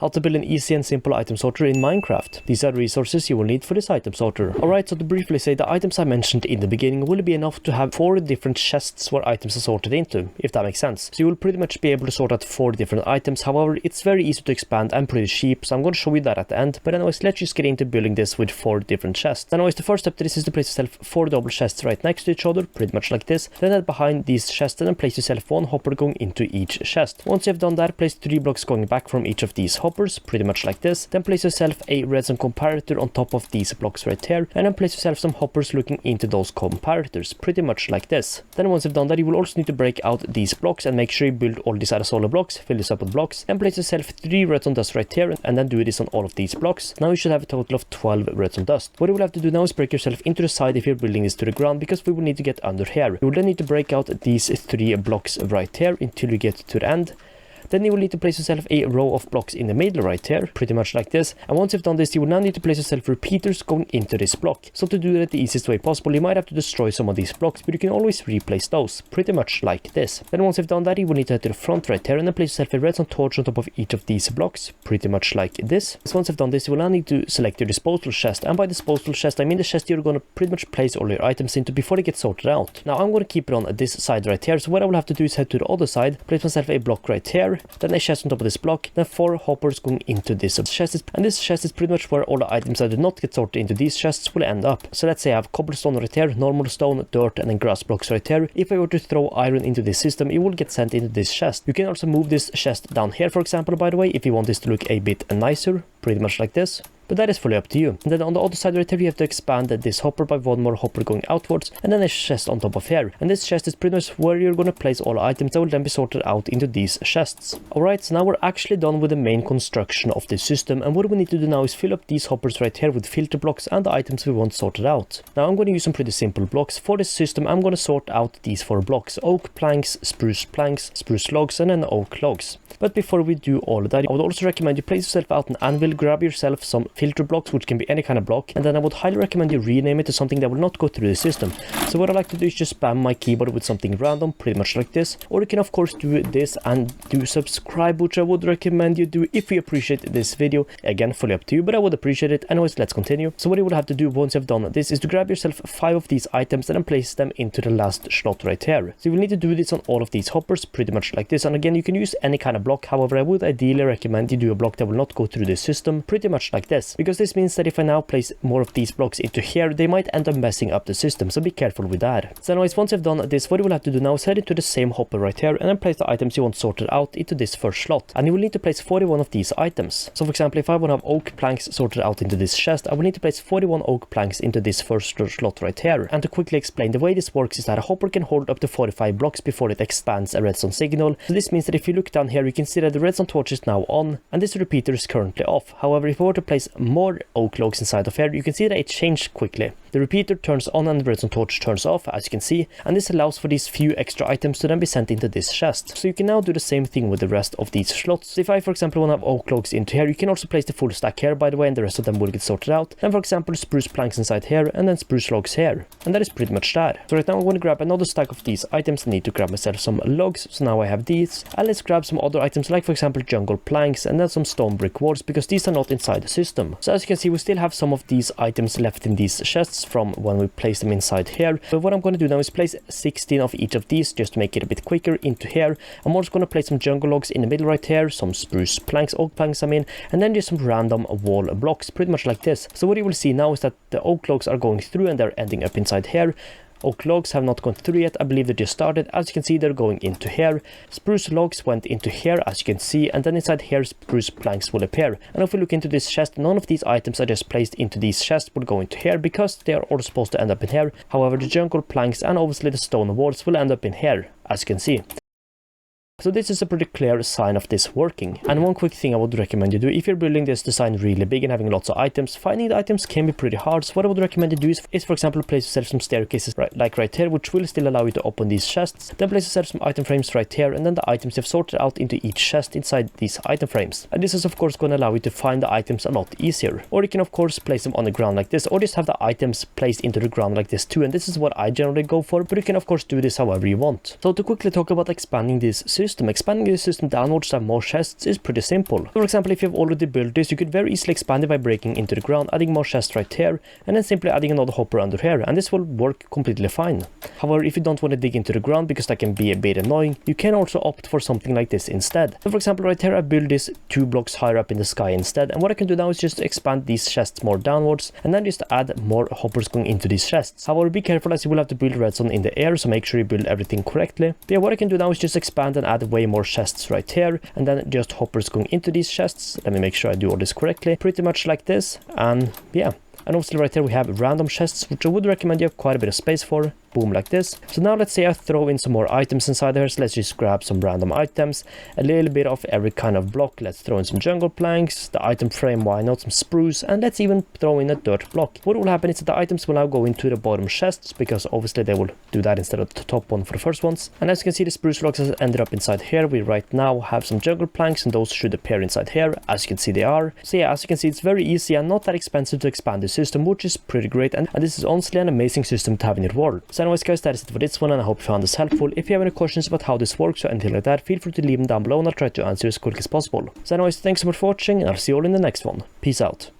How to build an easy and simple item sorter in Minecraft. These are the resources you will need for this item sorter. Alright, so to briefly say, the items I mentioned in the beginning will be enough to have 4 different chests where items are sorted into, if that makes sense. So you will pretty much be able to sort out 4 different items. However, it's very easy to expand and pretty cheap, so I'm going to show you that at the end. But anyways, let's just get into building this with 4 different chests. Anyways, the first step to this is to place yourself 4 double chests right next to each other, pretty much like this. Then head behind these chests and then place yourself 1 hopper going into each chest. Once you have done that, place 3 blocks going back from each of these hoppers, pretty much like this. Then place yourself a redstone comparator on top of these blocks right here, and then place yourself some hoppers looking into those comparators, pretty much like this. Then once you've done that, you will also need to break out these blocks and make sure you build all these solid blocks, fill this up with blocks, and place yourself 3 redstone dust right here, and then do this on all of these blocks. Now you should have a total of 12 redstone dust. What you will have to do now is break yourself into the side if you're building this to the ground, because we will need to get under here. You will then need to break out these 3 blocks right here until you get to the end. Then you will need to place yourself a row of blocks in the middle right here, pretty much like this. And once you've done this, you will now need to place yourself repeaters going into this block. So to do that the easiest way possible, you might have to destroy some of these blocks, but you can always replace those, pretty much like this. Then once you've done that, you will need to head to the front right here and then place yourself a redstone torch on top of each of these blocks, pretty much like this. So once you've done this, you will now need to select your disposal chest. And by disposal chest, I mean the chest you're going to pretty much place all your items into before they get sorted out. Now I'm going to keep it on this side right here. So what I will have to do is head to the other side, place myself a block right here, then a chest on top of this block, then 4 hoppers going into this chest, and this chest is pretty much where all the items that do not get sorted into these chests will end up. So let's say I have cobblestone right here, normal stone, dirt, and then grass blocks right here. If I were to throw iron into this system, it will get sent into this chest. You can also move this chest down here, for example, by the way, if you want this to look a bit nicer, pretty much like this. But that is fully up to you. And then on the other side right here, you have to expand this hopper by 1 more hopper going outwards, and then a chest on top of here. And this chest is pretty much where you're going to place all the items that will then be sorted out into these chests. Alright, so now we're actually done with the main construction of this system, and what we need to do now is fill up these hoppers right here with filter blocks and the items we want sorted out. Now I'm going to use some pretty simple blocks. For this system, I'm going to sort out these 4 blocks: oak planks, spruce logs, and then oak logs. But before we do all of that, I would also recommend you place yourself out an anvil, grab yourself some filter blocks, which can be any kind of block, and then I would highly recommend you rename it to something that will not go through the system. So what I like to do is just spam my keyboard with something random, pretty much like this, or you can of course do this and do subscribe, which I would recommend you do if you appreciate this video. Again, fully up to you, but I would appreciate it. Anyways, let's continue. So what you will have to do once you've done this is to grab yourself 5 of these items and then place them into the last slot right here. So you will need to do this on all of these hoppers, pretty much like this. And again, you can use any kind of block. However, I would ideally recommend you do a block that will not go through the system, pretty much like this, because this means that if I now place more of these blocks into here, they might end up messing up the system, so be careful with that. So anyways, once you've done this, what you will have to do now is head into the same hopper right here and then place the items you want sorted out into this first slot. And you will need to place 41 of these items. So for example, if I want to have oak planks sorted out into this chest, I will need to place 41 oak planks into this first slot right here. And to quickly explain, the way this works is that a hopper can hold up to 45 blocks before it expands a redstone signal. So this means that if you look down here, you can see that the redstone torch is now on and this repeater is currently off. However, if I were to place more oak logs inside of here, you can see that it changed quickly. The repeater turns on and the redstone torch turns off, as you can see, and this allows for these few extra items to then be sent into this chest. So you can now do the same thing with the rest of these slots. So if I, for example, want to have oak logs into here, you can also place the full stack here, by the way, and the rest of them will get sorted out. Then, for example, spruce planks inside here, and then spruce logs here. And that is pretty much that. So right now I'm going to grab another stack of these items. I need to grab myself some logs, so now I have these. And let's grab some other items, like for example jungle planks, and then some stone brick walls, because these are not inside the system. So as you can see, we still have some of these items left in these chests from when we place them inside here. But what I'm going to do now is place 16 of each of these, just to make it a bit quicker, into here. I'm also going to place some jungle logs in the middle right here, some spruce planks, oak planks I mean, and then just some random wall blocks, pretty much like this. So what you will see now is that the oak logs are going through and they're ending up inside here. Oak logs have not gone through yet. I believe they just started. As you can see, they're going into here. Spruce logs went into here, as you can see, and then inside here spruce planks will appear. And if we look into this chest, none of these items I just placed into these chests will go into here, because they are all supposed to end up in here. However, the jungle planks and obviously the stone walls will end up in here, as you can see. So this is a pretty clear sign of this working. And one quick thing I would recommend you do, if you're building this design really big and having lots of items, finding the items can be pretty hard. So what I would recommend you do is for example, place yourself some staircases right here, which will still allow you to open these chests. Then place yourself some item frames right here, and then the items you've sorted out into each chest inside these item frames. And this is of course going to allow you to find the items a lot easier. Or you can of course place them on the ground like this, or just have the items placed into the ground like this too. And this is what I generally go for, but you can of course do this however you want. So to quickly talk about expanding this system, system, expanding the system downwards to have more chests is pretty simple. For example, if you have already built this, you could very easily expand it by breaking into the ground, adding more chests right here, and then simply adding another hopper under here, and this will work completely fine. However, if you don't want to dig into the ground because that can be a bit annoying, you can also opt for something like this instead. So for example, right here I build this 2 blocks higher up in the sky instead, and what I can do now is just expand these chests more downwards, and then just add more hoppers going into these chests. However, be careful as you will have to build redstone in the air, so make sure you build everything correctly. But yeah, what I can do now is just expand and add way more chests right here, and then just hoppers going into these chests. Let me make sure I do all this correctly, pretty much like this, and yeah. And obviously right here we have random chests, which I would recommend you have quite a bit of space for. Boom, like this. So now let's say I throw in some more items inside here, so let's just grab some random items, a little bit of every kind of block. Let's throw in some jungle planks, the item frame, why not, some spruce, and let's even throw in a dirt block. What will happen is that the items will now go into the bottom chests, because obviously they will do that instead of the top one for the first ones. And as you can see, the spruce blocks has ended up inside here. We right now have some jungle planks, and those should appear inside here. As you can see, they are. So yeah, as you can see, it's very easy and not that expensive to expand the system, which is pretty great, and this is honestly an amazing system to have in your world. So anyways guys, that is it for this one, and I hope you found this helpful. If you have any questions about how this works or anything like that, feel free to leave them down below and I'll try to answer as quick as possible. So anyways, thanks so much for watching, and I'll see you all in the next one. Peace out.